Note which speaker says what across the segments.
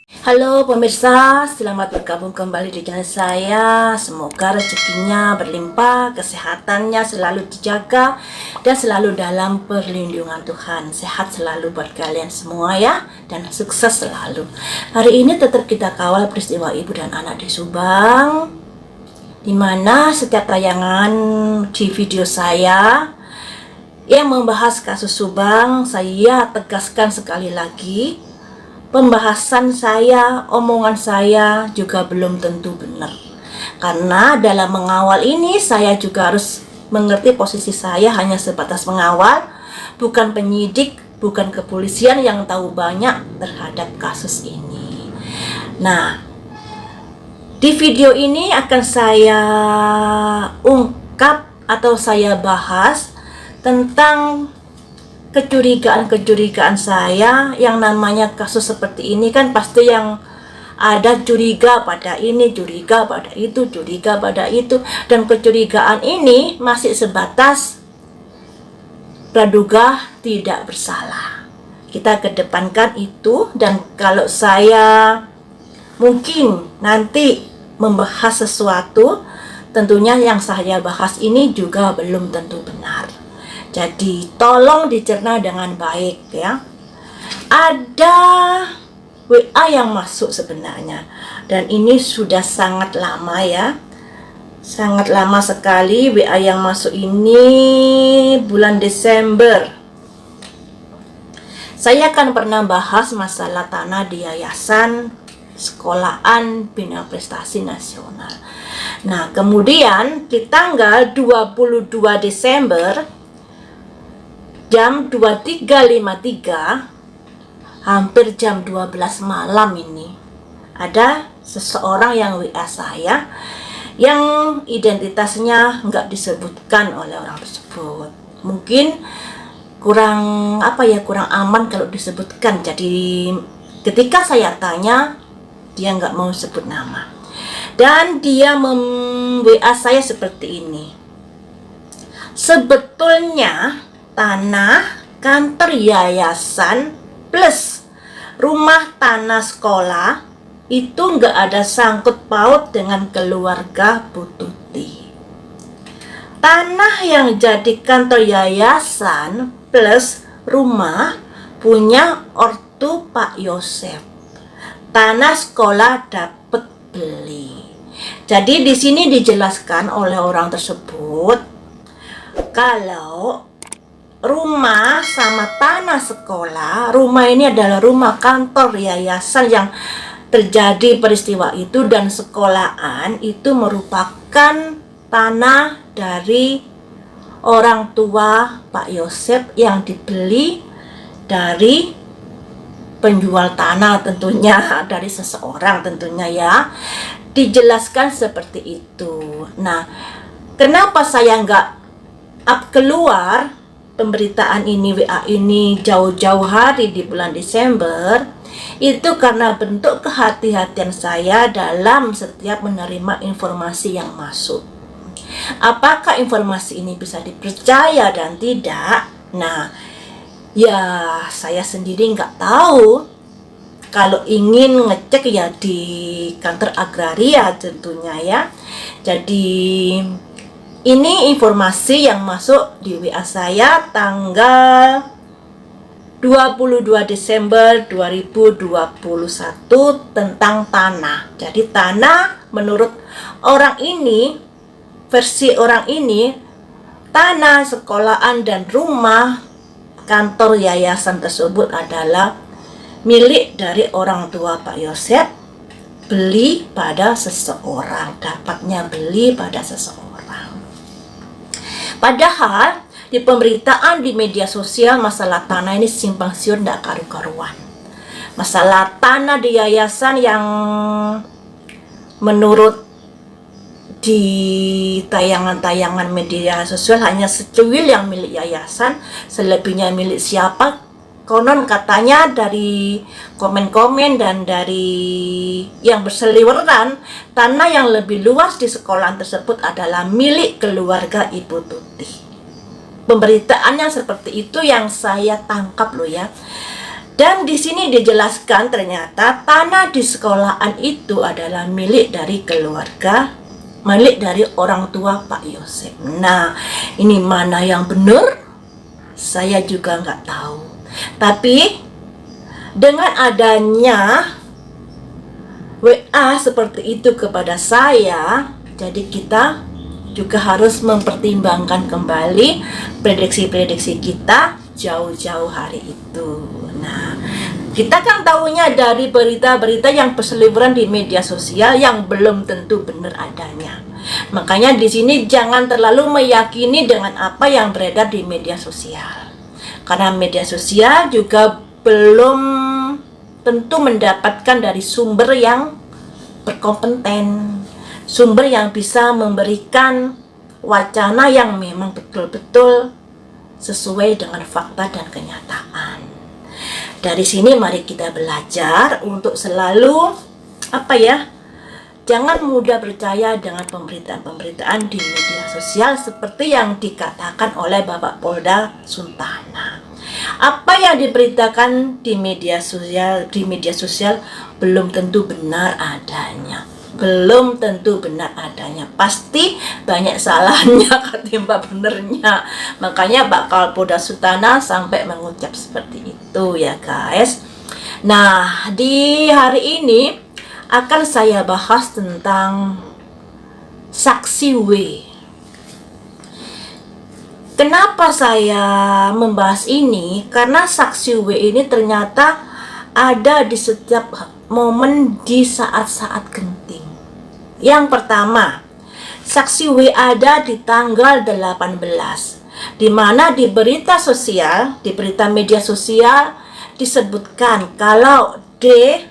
Speaker 1: Halo pemirsa, selamat bergabung kembali di channel saya. Semoga rezekinya berlimpah, kesehatannya selalu dijaga, dan selalu dalam perlindungan Tuhan. Sehat selalu buat kalian semua ya, dan sukses selalu. Hari ini tetap kita kawal peristiwa ibu dan anak di Subang, dimana setiap tayangan di video saya yang membahas kasus Subang, saya tegaskan sekali lagi, pembahasan saya, omongan saya juga belum tentu benar. Karena dalam mengawal ini saya juga harus mengerti posisi saya hanya sebatas mengawal, bukan penyidik, bukan kepolisian yang tahu banyak terhadap kasus ini. Nah, di video ini akan saya ungkap atau saya bahas tentang kecurigaan saya. Yang namanya kasus seperti ini kan pasti yang ada curiga pada ini, curiga pada itu, curiga pada itu, dan kecurigaan ini masih sebatas praduga tidak bersalah. Kita kedepankan itu, dan kalau saya mungkin nanti membahas sesuatu, tentunya yang saya bahas ini juga belum tentu benar. Jadi tolong dicerna dengan baik ya. Ada WA yang masuk sebenarnya, dan ini sudah sangat lama ya. Sangat lama sekali WA yang masuk ini, bulan Desember. Saya akan pernah bahas masalah tanah di Yayasan Sekolahan Bina Prestasi Nasional. Nah, kemudian di tanggal 22 Desember jam 23.53, hampir jam 12 malam ini, ada seseorang yang WA saya yang identitasnya nggak disebutkan oleh orang tersebut. Mungkin kurang kurang aman kalau disebutkan. Jadi ketika saya tanya, dia nggak mau sebut nama, dan dia WA saya seperti ini. Sebetulnya tanah kantor yayasan plus rumah tanah sekolah itu nggak ada sangkut paut dengan keluarga Bu Tuti. Tanah yang jadi kantor yayasan plus rumah punya ortu Pak Yosef. Tanah sekolah dapat beli. Jadi di sini dijelaskan oleh orang tersebut kalau rumah sama tanah sekolah, rumah ini adalah rumah kantor yayasan yang terjadi peristiwa itu, dan sekolahan itu merupakan tanah dari orang tua Pak Yosef yang dibeli dari penjual tanah, tentunya dari seseorang tentunya ya. Dijelaskan seperti itu. Nah, kenapa saya nggak up keluar pemberitaan ini, WA ini jauh-jauh hari di bulan Desember, itu karena bentuk kehati-hatian saya dalam setiap menerima informasi yang masuk. Apakah informasi ini bisa dipercaya dan tidak? Nah, ya saya sendiri nggak tahu. Kalau ingin ngecek ya di kantor agraria tentunya ya. Jadi ini informasi yang masuk di WA saya tanggal 22 Desember 2021 tentang tanah. Jadi tanah menurut orang ini, versi orang ini, tanah sekolahan dan rumah kantor yayasan tersebut adalah milik dari orang tua Pak Yosef, beli pada seseorang, dapatnya beli pada seseorang. Padahal di pemberitaan di media sosial masalah tanah ini simpang siur tidak karu-karuan. Masalah tanah di yayasan yang menurut di tayangan-tayangan media sosial hanya secuil yang milik yayasan, selebihnya milik siapa? Konon katanya dari komen-komen dan dari yang berseliweran, tanah yang lebih luas di sekolah tersebut adalah milik keluarga Ibu Tuti. Pemberitaan yang seperti itu yang saya tangkap loh ya. Dan di sini dijelaskan ternyata tanah di sekolahan itu adalah milik dari keluarga, milik dari orang tua Pak Yosef. Nah, ini mana yang benar? Saya juga nggak tahu. Tapi dengan adanya WA seperti itu kepada saya, jadi kita juga harus mempertimbangkan kembali prediksi-prediksi kita jauh-jauh hari itu. Nah, kita kan tahunya dari berita-berita yang berseliweran di media sosial yang belum tentu benar adanya. Makanya di sini jangan terlalu meyakini dengan apa yang beredar di media sosial. Karena media sosial juga belum tentu mendapatkan dari sumber yang berkompeten, sumber yang bisa memberikan wacana yang memang betul-betul sesuai dengan fakta dan kenyataan. Dari sini mari kita belajar untuk selalu jangan mudah percaya dengan pemberitaan-pemberitaan di media sosial seperti yang dikatakan oleh Bapak Polda Suntana. Apa yang diberitakan di media sosial belum tentu benar adanya. Belum tentu benar adanya, pasti banyak salahnya ketimbang benernya. Makanya Pak Kapolda Suntana sampai mengucap seperti itu ya guys. Nah, di hari ini akan saya bahas tentang saksi W. Kenapa saya membahas ini? Karena saksi W ini ternyata ada di setiap momen di saat-saat genting. Yang pertama, saksi W ada di tanggal 18, di mana di berita sosial, di berita media sosial disebutkan kalau D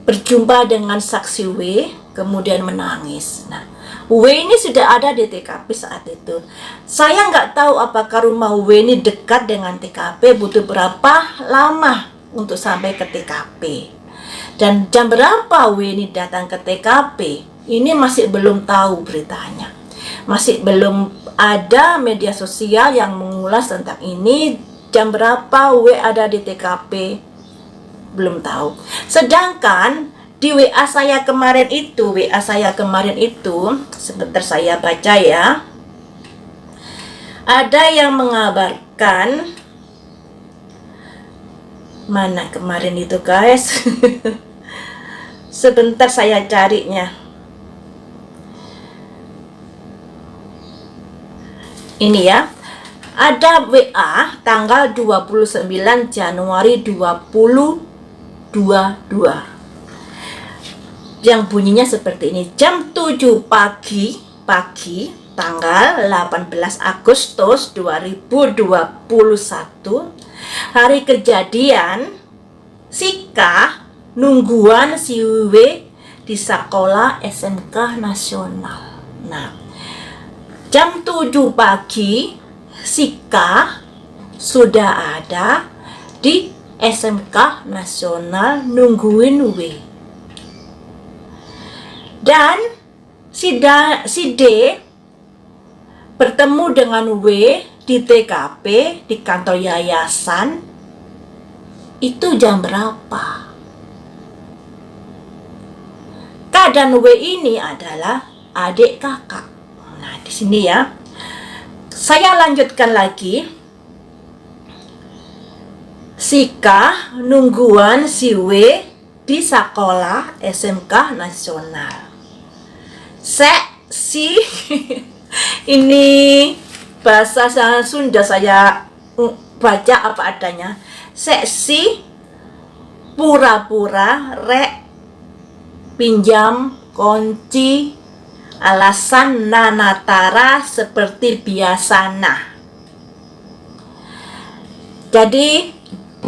Speaker 1: berjumpa dengan saksi W kemudian menangis. Nah, W ini sudah ada di TKP saat itu. Saya nggak tahu apakah rumah W ini dekat dengan TKP, butuh berapa lama untuk sampai ke TKP. Dan jam berapa W ini datang ke TKP, ini masih belum tahu beritanya. Masih belum ada media sosial yang mengulas tentang ini. Jam berapa W ada di TKP, belum tahu. Sedangkan di WA saya kemarin itu, sebentar saya baca ya. Ada yang mengabarkan, mana kemarin itu guys? Sebentar saya carinya. Ini ya. Ada WA tanggal 29 Januari 2022. Yang bunyinya seperti ini. Jam 7 pagi tanggal 18 Agustus 2021. Hari kejadian Sika nungguan si W di sekolah SMK Nasional. Nah, jam 7 pagi Sika sudah ada di SMK Nasional nungguin W. Dan si D bertemu dengan W di TKP, di kantor yayasan. Itu jam berapa? K dan W ini adalah adik kakak. Nah, di sini ya. Saya lanjutkan lagi. Sika nungguan si W di sekolah SMK Nasional. Si ini bahasa Sunda saya baca apa adanya. Seksi pura-pura rek pinjam kunci alasan nanatara seperti biasana. Jadi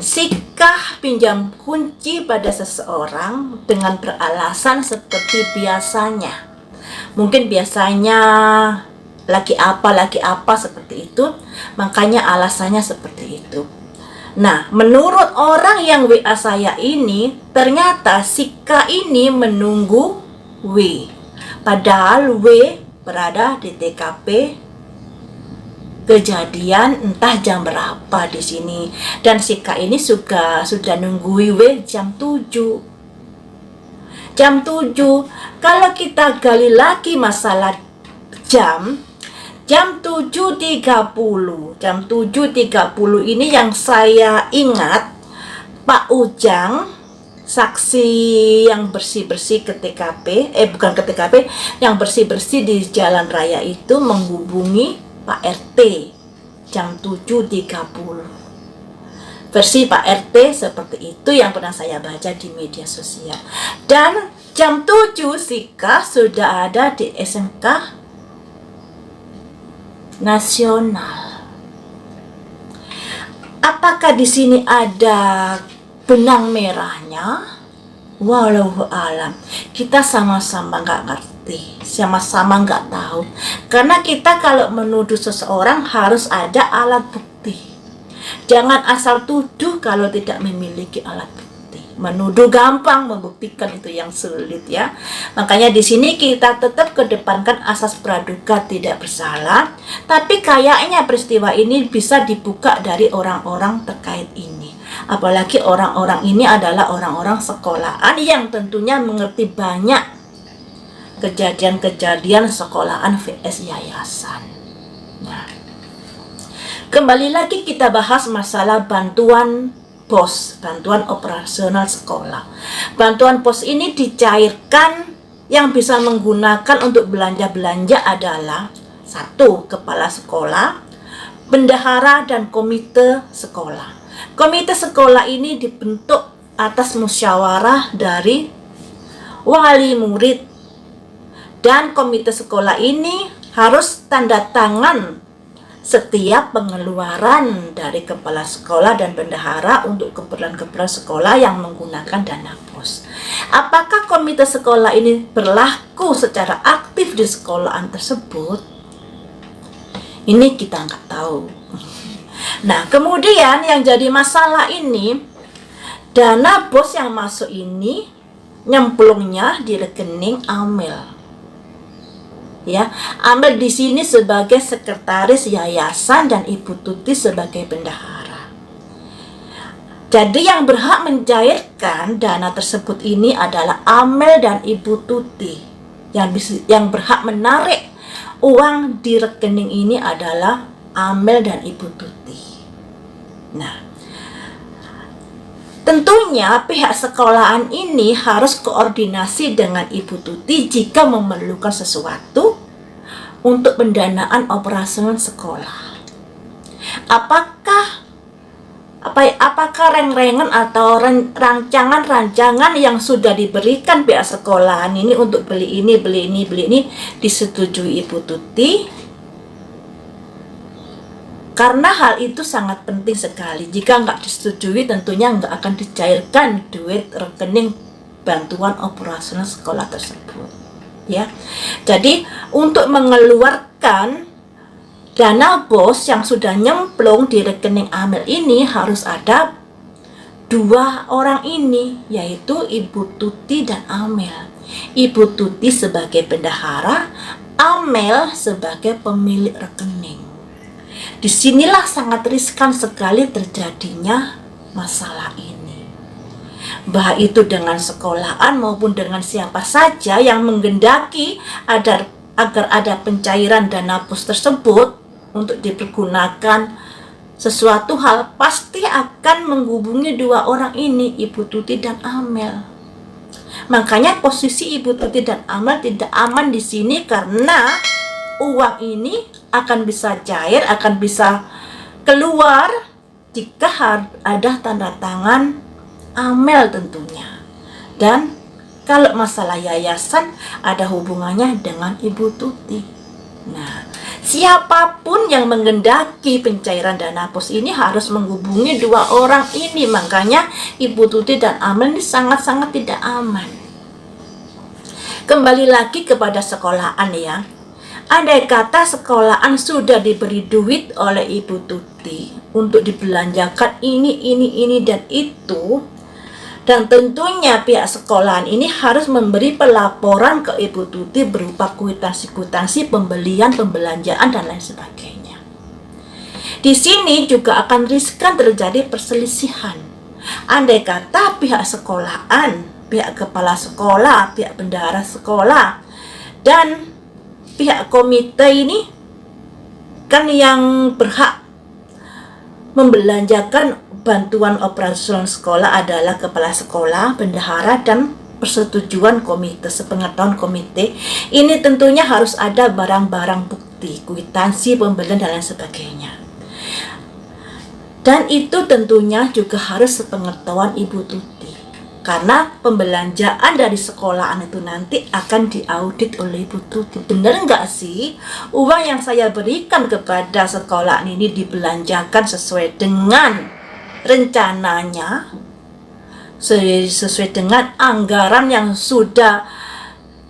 Speaker 1: Sika pinjam kunci pada seseorang dengan beralasan seperti biasanya. Mungkin biasanya lagi apa seperti itu, makanya alasannya seperti itu. Nah, menurut orang yang WA saya ini, ternyata Sika ini menunggu W. Padahal W berada di TKP kejadian entah jam berapa di sini, dan si Kak ini sudah nungguin jam 7. Kalau kita gali lagi masalah jam 7.30. Jam 7.30 ini yang saya ingat Pak Ujang, saksi yang bersih-bersih ke TKP, bukan ke TKP, yang bersih-bersih di jalan raya itu menghubungi Pak RT jam 7.30. Versi Pak RT seperti itu yang pernah saya baca di media sosial. Dan jam 7 Sika sudah ada di SMK Nasional. Apakah di sini ada benang merahnya? Walau alam, kita sama-sama nggak ngerti, sama-sama nggak tahu. Karena kita kalau menuduh seseorang harus ada alat bukti. Jangan asal tuduh kalau tidak memiliki alat bukti. Menuduh gampang, membuktikan itu yang sulit ya. Makanya di sini kita tetap kedepankan asas praduga tidak bersalah. Tapi kayaknya peristiwa ini bisa dibuka dari orang-orang terkait ini. Apalagi orang-orang ini adalah orang-orang sekolahan yang tentunya mengerti banyak kejadian-kejadian sekolahan vs yayasan. Nah, kembali lagi kita bahas masalah bantuan POS, bantuan operasional sekolah. Bantuan POS ini dicairkan, yang bisa menggunakan untuk belanja-belanja adalah 1. Kepala sekolah, bendahara, dan komite sekolah. Komite sekolah ini dibentuk atas musyawarah dari wali murid, dan komite sekolah ini harus tanda tangan setiap pengeluaran dari kepala sekolah dan bendahara untuk keperluan-keperluan sekolah yang menggunakan dana POS. Apakah komite sekolah ini berlaku secara aktif di sekolahan tersebut? Ini kita nggak tahu. Nah, kemudian yang jadi masalah ini, dana BOS yang masuk ini nyemplungnya di rekening Amel. Ya, Amel di sini sebagai sekretaris yayasan dan Ibu Tuti sebagai bendahara. Jadi yang berhak mencairkan dana tersebut ini adalah Amel dan Ibu Tuti. Yang berhak menarik uang di rekening ini adalah Amel dan Ibu Tuti. Nah, tentunya pihak sekolahan ini harus koordinasi dengan Ibu Tuti jika memerlukan sesuatu untuk pendanaan operasional sekolah. Apakah reng-rengan atau rancangan-rancangan yang sudah diberikan pihak sekolahan ini untuk beli ini disetujui Ibu Tuti? Karena hal itu sangat penting sekali. Jika nggak disetujui, tentunya nggak akan dicairkan duit rekening bantuan operasional sekolah tersebut. Ya, jadi untuk mengeluarkan dana BOS yang sudah nyemplung di rekening Amel ini harus ada 2 orang ini, yaitu Ibu Tuti dan Amel. Ibu Tuti sebagai bendahara, Amel sebagai pemilik rekening. Disinilah sangat riskan sekali terjadinya masalah ini. Baik itu dengan sekolahan maupun dengan siapa saja yang menggendaki agar ada pencairan dana POS tersebut untuk dipergunakan sesuatu hal, pasti akan menghubungi 2 orang ini, Ibu Tuti dan Amel. Makanya posisi Ibu Tuti dan Amel tidak aman di sini karena uang ini akan bisa cair, akan bisa keluar jika ada tanda tangan Amel tentunya. Dan kalau masalah yayasan ada hubungannya dengan Ibu Tuti. Nah, siapapun yang menghendaki pencairan dana POS ini harus menghubungi 2 orang ini. Makanya Ibu Tuti dan Amel ini sangat-sangat tidak aman. Kembali lagi kepada sekolahan ya. Andai kata sekolahan sudah diberi duit oleh Ibu Tuti untuk dibelanjakan ini dan itu, dan tentunya pihak sekolahan ini harus memberi pelaporan ke Ibu Tuti berupa kwitansi-kwitansi pembelian, pembelanjaan dan lain sebagainya. Di sini juga akan riskan terjadi perselisihan. Andai kata pihak sekolahan, pihak kepala sekolah, pihak bendahara sekolah, dan pihak komite ini kan yang berhak membelanjakan bantuan operasional sekolah adalah kepala sekolah, bendahara, dan persetujuan komite, sepengetahuan komite. Ini tentunya harus ada barang-barang bukti, kwitansi pembelian dan lain sebagainya. Dan itu tentunya juga harus sepengetahuan Ibu Tuti, karena pembelanjaan dari sekolahan itu nanti akan diaudit oleh Ibu Tuti. Benar nggak sih uang yang saya berikan kepada sekolahan ini dibelanjakan sesuai dengan rencananya, sesuai dengan anggaran yang sudah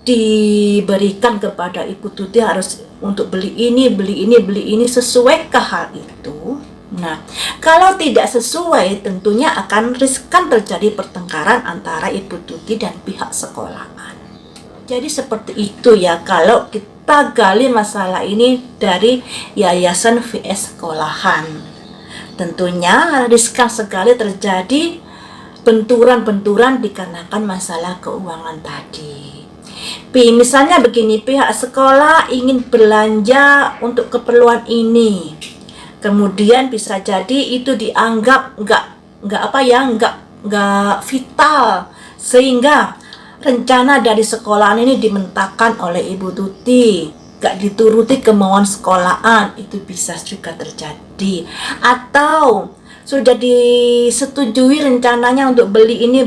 Speaker 1: diberikan kepada Ibu Tuti harus untuk beli ini sesuaikah hal itu? Nah, kalau tidak sesuai tentunya akan riskan terjadi pertengkaran antara Ibu Tuti dan pihak sekolahan. Jadi seperti itu ya kalau kita gali masalah ini dari yayasan vs sekolahan. Tentunya riskan sekali terjadi benturan-benturan dikarenakan masalah keuangan tadi. Misalnya begini, pihak sekolah ingin belanja untuk keperluan ini, kemudian bisa jadi itu dianggap nggak vital, sehingga rencana dari sekolahan ini dimentahkan oleh Ibu Tuti, nggak dituruti kemauan sekolahan. Itu bisa juga terjadi. Atau sudah disetujui rencananya untuk beli ini,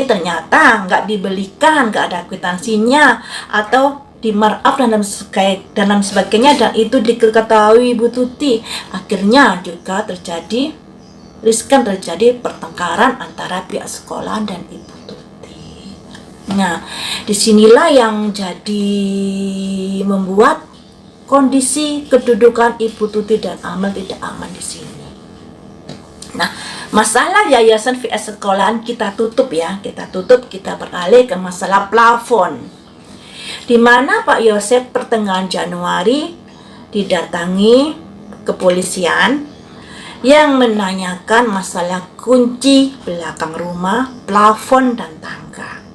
Speaker 1: ternyata nggak dibelikan, nggak ada kwitansinya, atau di markup dan lain sebagainya, dan itu diketahui Ibu Tuti. Akhirnya juga riskan terjadi pertengkaran antara pihak sekolah dan Ibu Tuti. Nah, disinilah yang jadi membuat kondisi kedudukan Ibu Tuti dan Amel tidak aman di sini. Nah, masalah yayasan vs sekolahan kita tutup, kita beralih ke masalah plafon, di mana Pak Yosef pertengahan Januari didatangi kepolisian yang menanyakan masalah kunci belakang rumah, plafon, dan tangga.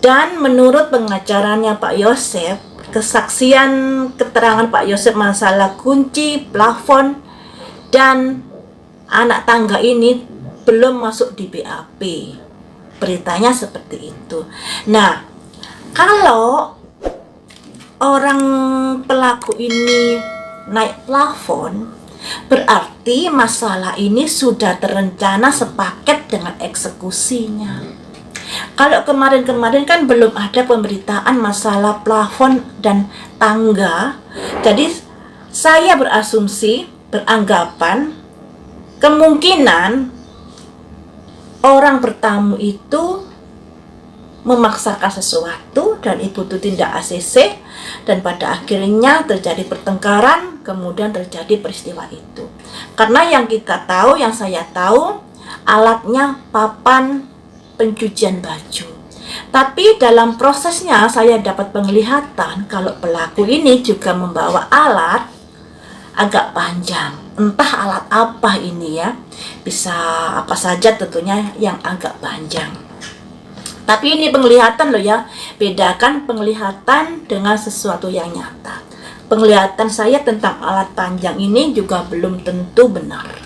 Speaker 1: Dan menurut pengacaranya Pak Yosef, kesaksian keterangan Pak Yosef masalah kunci, plafon, dan anak tangga ini belum masuk di BAP. Beritanya seperti itu. Nah, kalau orang pelaku ini naik plafon, berarti masalah ini sudah terencana sepaket dengan eksekusinya. Kalau kemarin-kemarin kan belum ada pemberitaan masalah plafon dan tangga, jadi saya beranggapan kemungkinan orang bertamu itu memaksakan sesuatu dan Ibu Tuti tidak ACC, dan pada akhirnya terjadi pertengkaran, kemudian terjadi peristiwa itu. Karena yang saya tahu alatnya papan pencucian baju. Tapi dalam prosesnya saya dapat penglihatan kalau pelaku ini juga membawa alat agak panjang. Entah alat apa ini ya, bisa apa saja tentunya yang agak panjang. Tapi ini penglihatan loh ya, bedakan penglihatan dengan sesuatu yang nyata. Penglihatan saya tentang alat panjang ini juga belum tentu benar,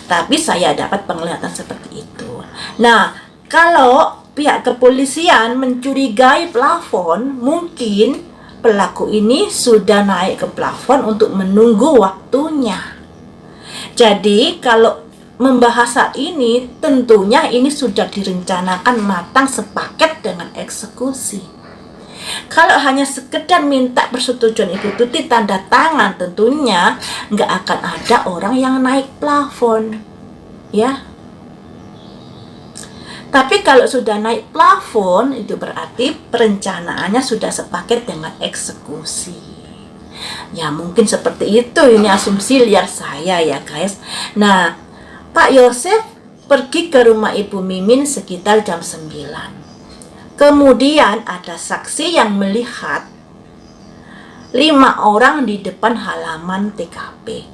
Speaker 1: tapi saya dapat penglihatan seperti itu. Nah, kalau pihak kepolisian mencurigai plafon, mungkin pelaku ini sudah naik ke plafon untuk menunggu waktunya. Jadi kalau membahas hal ini, tentunya ini sudah direncanakan matang sepaket dengan eksekusi. Kalau hanya sekedar minta persetujuan Ibu Tuti tanda tangan, tentunya nggak akan ada orang yang naik plafon, ya. Tapi kalau sudah naik plafon, itu berarti perencanaannya sudah sepaket dengan eksekusi. Ya mungkin seperti itu, ini asumsi liar saya ya guys. Nah, Pak Yosef pergi ke rumah Ibu Mimin sekitar jam 9. Kemudian ada saksi yang melihat 5 orang di depan halaman TKP.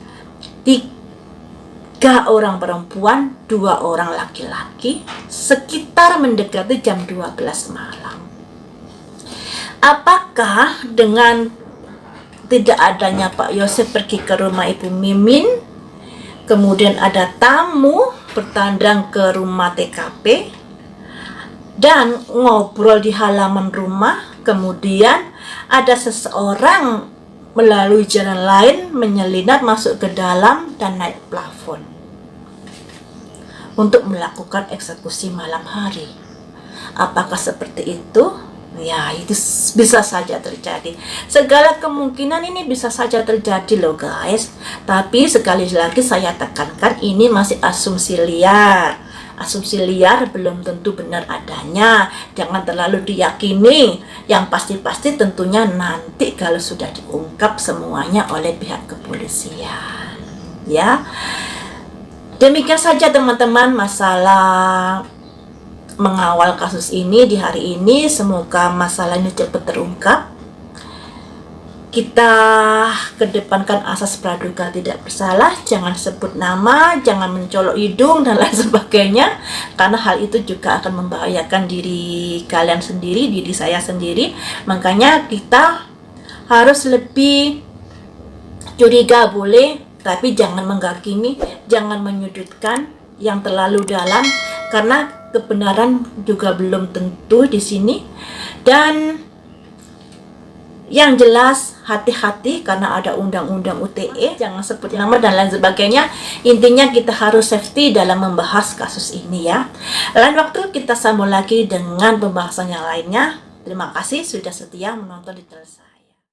Speaker 1: 3 orang perempuan, 2 orang laki-laki, sekitar mendekati jam 12 malam. Apakah dengan tidak adanya Pak Yosef pergi ke rumah Ibu Mimin, kemudian ada tamu bertandang ke rumah TKP dan ngobrol di halaman rumah, kemudian ada seseorang melalui jalan lain menyelinap masuk ke dalam dan naik plafon untuk melakukan eksekusi malam hari? Apakah seperti itu? Ya, itu bisa saja terjadi. Segala kemungkinan ini bisa saja terjadi loh guys. Tapi sekali lagi saya tekankan, ini masih asumsi liar. Asumsi liar belum tentu benar adanya. Jangan terlalu diyakini. Yang pasti-pasti tentunya nanti kalau sudah diungkap semuanya oleh pihak kepolisian. Ya. Demikian saja teman-teman masalah mengawal kasus ini di hari ini. Semoga masalah ini cepat terungkap. Kita kedepankan asas praduga tidak bersalah, jangan sebut nama, jangan mencolok hidung dan lain sebagainya, karena hal itu juga akan membahayakan diri kalian sendiri, diri saya sendiri. Makanya kita harus lebih curiga boleh, tapi jangan menghakimi, jangan menyudutkan yang terlalu dalam, karena kebenaran juga belum tentu di sini. Dan yang jelas hati-hati karena ada undang-undang UTE, jangan sebut nama dan lain sebagainya. Intinya kita harus safety dalam membahas kasus ini ya. Lain waktu kita sambung lagi dengan pembahasan yang lainnya. Terima kasih sudah setia menonton di channel saya.